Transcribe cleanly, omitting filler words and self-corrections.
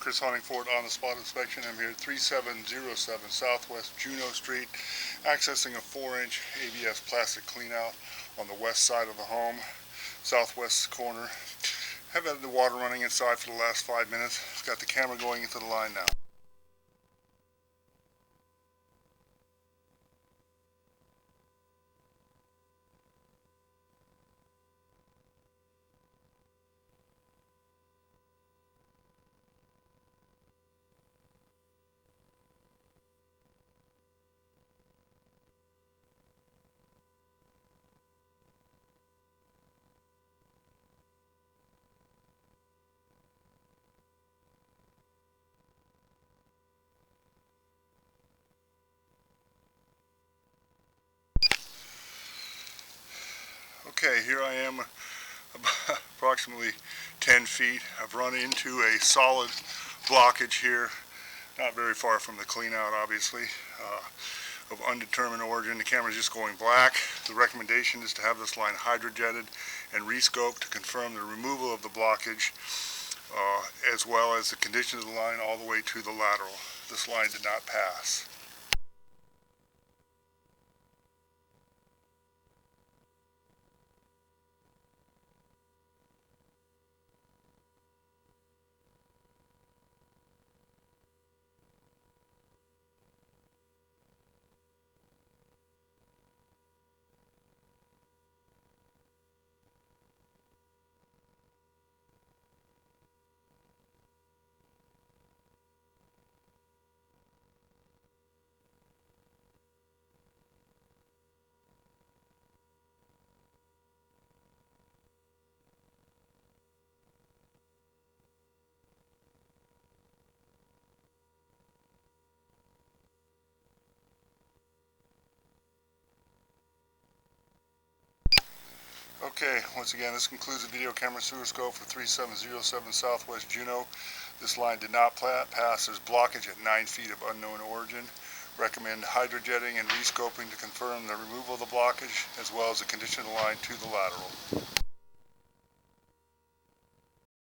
Chris Huntingford on the spot inspection. I'm here at 3707 Southwest Juneau Street, accessing a 4-inch ABS plastic cleanout on the west side of the home, southwest corner. Have had the water running inside for the last 5 minutes. Got the camera going into the line now. Okay, here I am, approximately 10 feet. I've run into a solid blockage here, not very far from the clean out, obviously, of undetermined origin. The camera's just going black. The recommendation is to have this line hydrojetted and rescoped to confirm the removal of the blockage, as well as the condition of the line all the way to the lateral. This line did not pass. Okay, once again, this concludes the video camera sewer scope for 3707 Southwest Juneau. This line did not pass. There's blockage at 9 feet of unknown origin. Recommend hydrojetting and rescoping to confirm the removal of the blockage, as well as the condition of the line to the lateral.